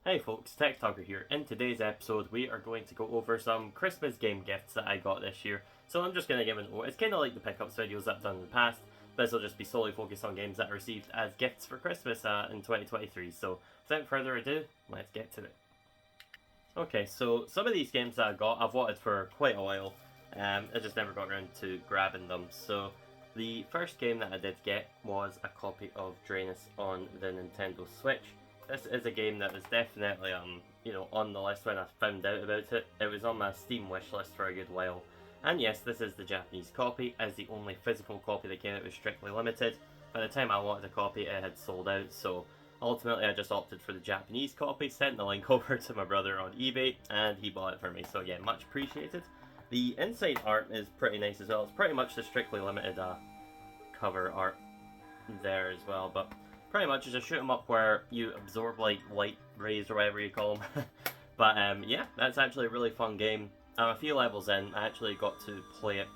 Hey folks, TechTucker here. In today's episode, we are going to go over some Christmas game gifts that I got this year. So I'm just going to give an it's kind of like the pickups videos that I've done in the past. This will just be solely focused on games that I received as gifts for Christmas in 2023. So without further ado, let's get to it. Okay, so some of these games that I got, I've wanted for quite a while. I just never got around to grabbing them. So the first game that I did get was a copy of Drainus on the Nintendo Switch. This is a game that was definitely on the list when I found out about it. It was on my Steam wishlist for a good while. And yes, this is the Japanese copy, as the only physical copy that came out was strictly limited. By the time I wanted a copy, it had sold out, so ultimately I just opted for the Japanese copy, sent the link over to my brother on eBay, and he bought it for me, so again, much appreciated. The inside art is pretty nice as well. It's pretty much the strictly limited cover art there as well, but pretty much it's a shoot 'em up where you absorb like light rays or whatever you call them. But yeah, that's actually a really fun game. I'm a few levels in. I actually got to play it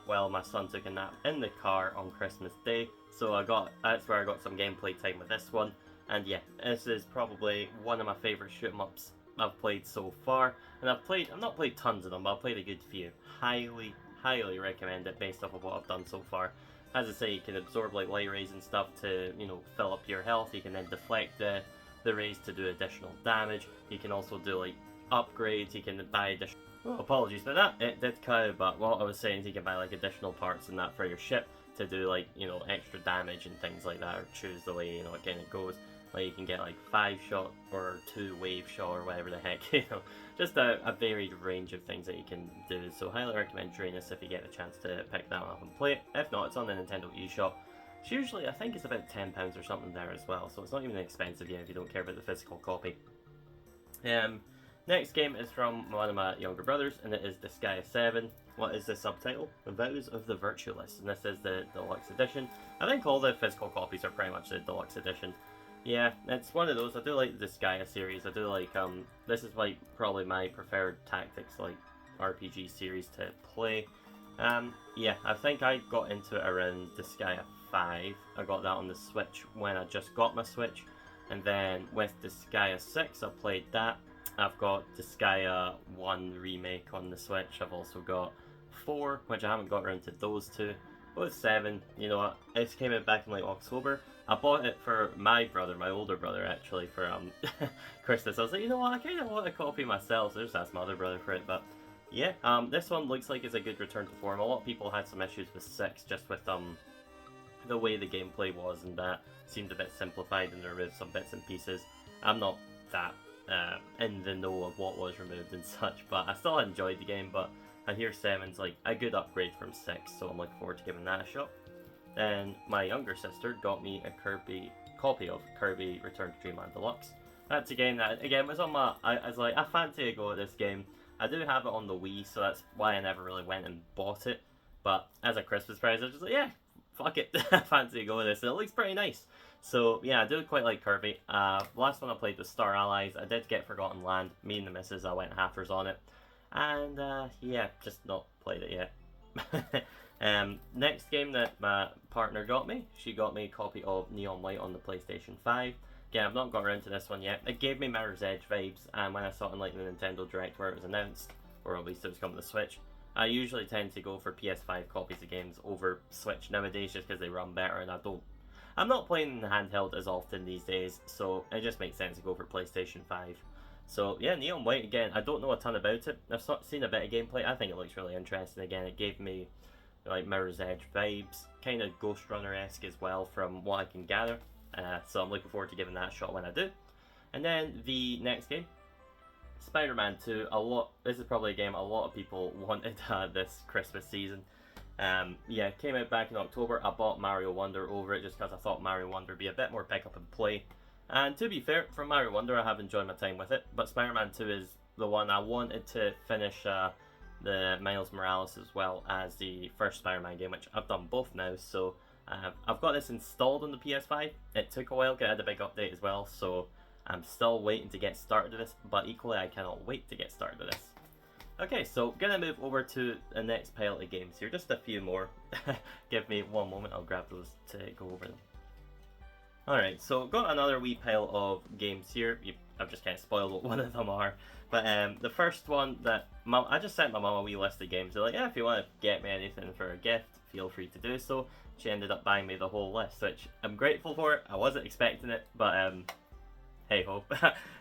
while my son took a nap in the car on Christmas Day. So that's where I got some gameplay time with this one. And yeah, this is probably one of my favourite shoot 'em ups I've played so far. And I've not played tons of them, but I've played a good few. Highly recommend it based off of what I've done so far. As I say, you can absorb like light rays and stuff to, fill up your health. You can then deflect the rays to do additional damage. You can also do like upgrades. You can buy additional... Oh, apologies for that, it did cut out, but what I was saying is you can buy like additional parts and that for your ship to do like, extra damage and things like that, or choose the way, it kind of goes. Like you can get like 5-shot or 2-wave shot or whatever the heck, just a varied range of things that you can do. So highly recommend Drainus if you get the chance to pick that up and play it. If not, it's on the Nintendo eShop. It's usually, I think it's about £10 or something there as well, so it's not even expensive yet if you don't care about the physical copy. Next game is from one of my younger brothers, and it is Disgaea 7. What is the subtitle? The Vows of the Virtueless, and this is the deluxe edition. I think all the physical copies are pretty much the deluxe edition. Yeah, it's one of those. I do like the Disgaea series. I do like, this is like probably my preferred tactics, like RPG series to play. Yeah, I think I got into it around Disgaea 5. I got that on the Switch when I just got my Switch. And then with Disgaea 6, I played that. I've got Disgaea 1 remake on the Switch. I've also got 4, which I haven't got around to those two. Both 7, it came out back in like October. I bought it for my brother, my older brother actually, for Christmas. I was like, you know what, I kind of want a copy myself, so I just asked my other brother for it. But yeah, this one looks like it's a good return to form. A lot of people had some issues with 6, just with the way the gameplay was, and that seemed a bit simplified and they removed some bits and pieces. I'm not that in the know of what was removed and such, but I still enjoyed the game. But I hear 7's like a good upgrade from 6, so I'm looking forward to giving that a shot. Then my younger sister got me a copy of Kirby Return to Dreamland Deluxe. That's a game that, again, was on my... I was like, I fancy a go at this game. I do have it on the Wii, so that's why I never really went and bought it. But as a Christmas present, I was just like, yeah, fuck it, I fancy a go at this. And it looks pretty nice. So yeah, I do quite like Kirby. Last one I played was Star Allies. I did get Forgotten Land. Me and the missus, I went halfers on it. And yeah, just not played it yet. Next game that my partner got me, she got me a copy of Neon White on the PlayStation 5. Again, I've not got around to this one yet. It gave me Mirror's Edge vibes, and when I saw it in like the Nintendo Direct where it was announced, or at least it was coming to Switch, I usually tend to go for PS5 copies of games over Switch nowadays just because they run better, and I'm not playing the handheld as often these days, so it just makes sense to go for PlayStation 5. So yeah, Neon White again, I don't know a ton about it. I've seen a bit of gameplay. I think it looks really interesting. Again, it gave me like Mirror's Edge vibes, kind of Ghost Runner-esque as well from what I can gather. So I'm looking forward to giving that a shot when I do. And then the next game, Spider-Man 2. This is probably a game a lot of people wanted this Christmas season. Yeah, it came out back in October. I bought Mario Wonder over it just because I thought Mario Wonder would be a bit more pick up and play. And to be fair, from Mario Wonder I have enjoyed my time with it, but Spider-Man 2 is the one I wanted to finish the Miles Morales as well as the first Spider-Man game, which I've done both now, so I've got this installed on the PS5. It took a while to get a big update as well, so I'm still waiting to get started with this, but equally I cannot wait to get started with this. Okay, so gonna move over to the next pile of games here, just a few more. Give me one moment, I'll grab those to go over them. Alright, so got another wee pile of games here. I've just kind of spoiled what one of them are. But the first one that I just sent my mum a wee list of games. They're like, yeah, if you want to get me anything for a gift, feel free to do so. She ended up buying me the whole list, which I'm grateful for. I wasn't expecting it, but hey ho.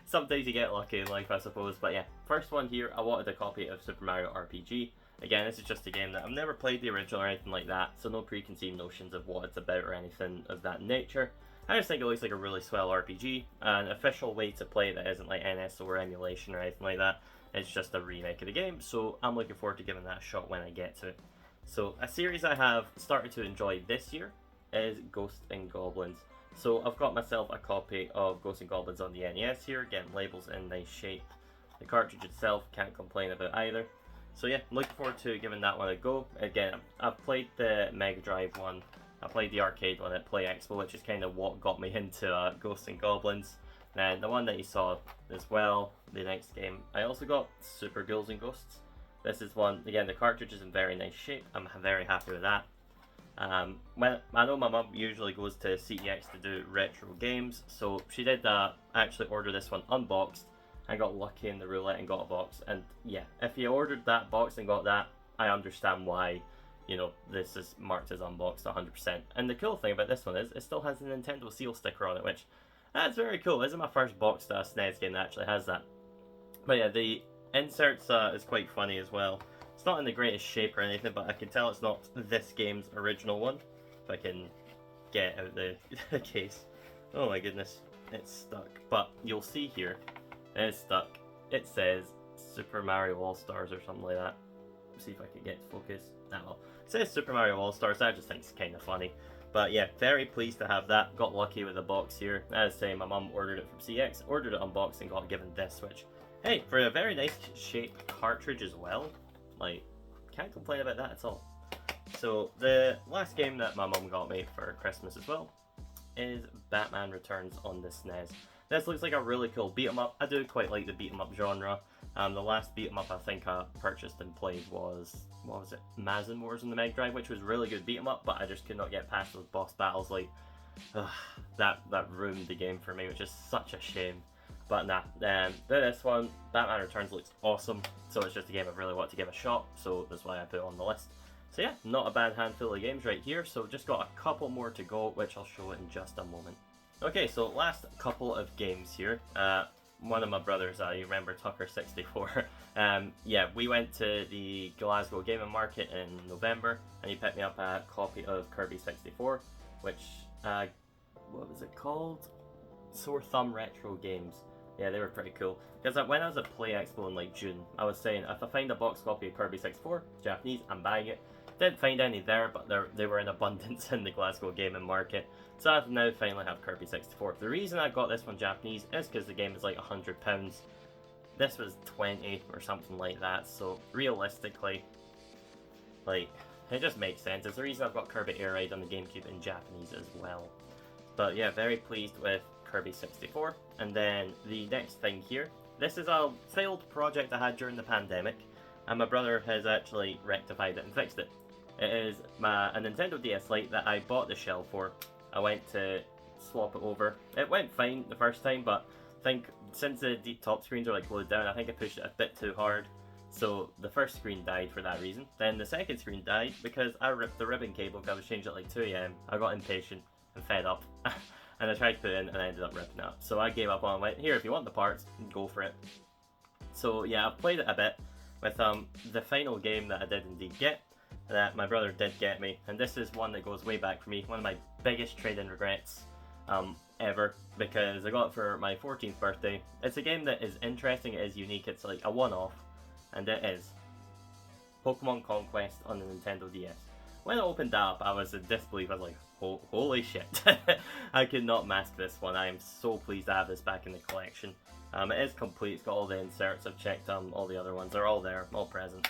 Sometimes you get lucky in life, I suppose. But yeah, first one here, I wanted a copy of Super Mario RPG. Again, this is just a game that I've never played the original or anything like that, so no preconceived notions of what it's about or anything of that nature. I just think it looks like a really swell RPG, an official way to play that isn't like NSO or emulation or anything like that. It's just a remake of the game, so I'm looking forward to giving that a shot when I get to it. So a series I have started to enjoy this year is Ghosts and Goblins. So I've got myself a copy of Ghosts and Goblins on the NES here, getting labels in nice shape. The cartridge itself, can't complain about either. So yeah, I'm looking forward to giving that one a go. Again, I've played the Mega Drive one, I played the arcade one at Play Expo, which is kind of what got me into Ghosts and Goblins. And the one that you saw as well, the next game, I also got Super Ghouls and Ghosts. This is one, again, the cartridge is in very nice shape. I'm very happy with that. When I know my mum usually goes to CEX to do retro games, so she did actually order this one unboxed. I got lucky in the roulette and got a box, and yeah, if you ordered that box and got that, I understand why, you know, this is marked as unboxed 100%. And the cool thing about this one is it still has the Nintendo seal sticker on it, which that's very cool. This is my first box to a SNES game that actually has that. But yeah, the inserts is quite funny as well. It's not in the greatest shape or anything, but I can tell it's not this game's original one. If I can get out the case. Oh my goodness, it's stuck. But you'll see here, it's stuck. It says Super Mario All-Stars or something like that. Let's see if I can get focus. Ah, well, it says Super Mario All-Stars. I just think it's kind of funny. But yeah, very pleased to have that. Got lucky with the box here. As I say, my mum ordered it from CX, ordered it unboxed, and got given this, which, hey, for a very nice shaped cartridge as well, like, can't complain about that at all. So the last game that my mum got me for Christmas as well is Batman Returns on the SNES. This looks like a really cool beat 'em up. I do quite like the beat 'em up genre. The last beat 'em up I think I purchased and played was, what was it, Mazin Wars on the Mega Drive, which was really good beat 'em up, but I just could not get past those boss battles. Like, that ruined the game for me, which is such a shame. But nah, this one, Batman Returns, looks awesome, so it's just a game I really want to give a shot, so that's why I put it on the list. So yeah, not a bad handful of games right here, so just got a couple more to go, which I'll show in just a moment. Okay, so last couple of games here. One of my brothers, you remember Tucker64, yeah, we went to the Glasgow Gaming Market in November, and he picked me up a copy of Kirby 64, which, what was it called? Sore Thumb Retro Games. Yeah, they were pretty cool. Because when I was at Play Expo in like June, I was saying if I find a box copy of Kirby 64, Japanese, I'm buying it. Didn't find any there, but they were in abundance in the Glasgow Gaming Market. So I now finally have Kirby 64. The reason I got this one Japanese is because the game is like £100. This was 20 or something like that, so realistically, like, it just makes sense. It's the reason I've got Kirby Air Ride on the GameCube in Japanese as well. But yeah, very pleased with Kirby 64. And then the next thing here, this is a failed project I had during the pandemic, and my brother has actually rectified it and fixed it. It is a Nintendo DS Lite that I bought the shell for. I went to swap it over. It went fine the first time, but I think since the top screens are like glued down, I think I pushed it a bit too hard. So the first screen died for that reason. Then the second screen died because I ripped the ribbon cable because I was changing at like 2 AM. I got impatient and fed up. And I tried to put it in and I ended up ripping it up. So I gave up on it and went, here, if you want the parts, go for it. So yeah, I've played it a bit with the final game that I did indeed get, that my brother did get me. And this is one that goes way back for me. One of my biggest trade-in regrets ever, because I got it for my 14th birthday. It's a game that is interesting, it is unique, it's like a one-off, and it is Pokemon Conquest on the Nintendo DS. When I opened that up, I was in disbelief. I was like, holy shit. I could not mask this one. I am so pleased to have this back in the collection. It is complete, it's got all the inserts, I've checked all the other ones, they're all there, all present.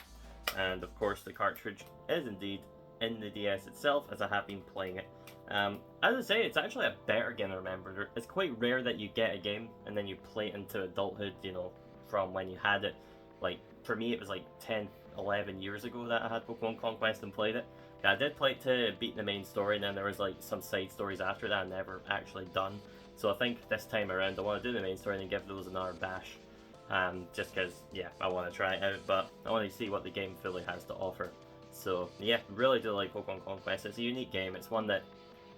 And of course the cartridge is indeed in the DS itself, as I have been playing it. As I say, it's actually a better game than I remember. It's quite rare that you get a game and then you play it into adulthood, you know, from when you had it. Like, for me it was like 10, 11 years ago that I had Pokemon Conquest and played it. Yeah, I did like to beat the main story, and then there was like some side stories after that I never actually done. So I think this time around I want to do the main story and then give those another bash. Just because, yeah, I want to try it out, but I want to see what the game fully has to offer. So yeah, really do like Pokemon Conquest. It's a unique game. It's one that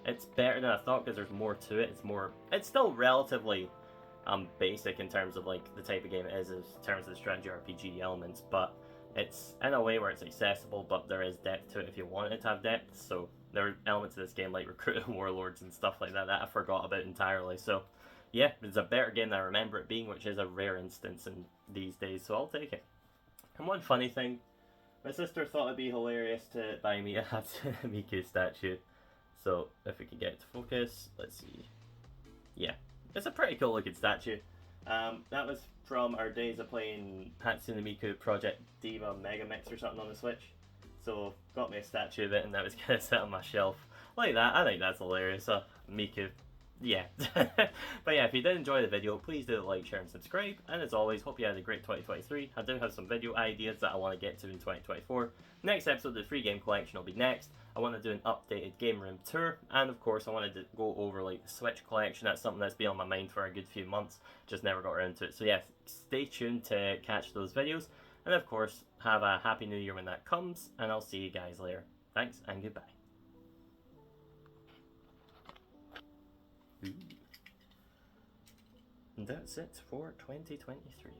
it's better than I thought because there's more to it. It's still relatively basic in terms of like the type of game it is in terms of the strategy RPG elements, but it's in a way where it's accessible, but there is depth to it if you want it to have depth. So there are elements of this game like recruiting warlords and stuff like that that I forgot about entirely. So yeah, it's a better game than I remember it being, which is a rare instance in these days, so I'll take it. And one funny thing, my sister thought it'd be hilarious to buy me a Miku statue. So if we can get it to focus, let's see. Yeah, it's a pretty cool looking statue. That was from our days of playing Hatsune Miku Project Diva Mega Mix or something on the Switch. So got me a statue of it, and that was gonna sit on my shelf like that. I think that's hilarious. Miku, yeah. But yeah, if you did enjoy the video, please do like, share, and subscribe. And as always, hope you had a great 2023. I do have some video ideas that I want to get to in 2024. Next episode of the free game collection will be next. I want to do an updated game room tour, and of course I wanted to go over like the Switch collection. That's something that's been on my mind for a good few months, just never got around to it. So yeah, stay tuned to catch those videos, and of course have a happy new year when that comes, and I'll see you guys later. Thanks and goodbye. And that's it for 2023.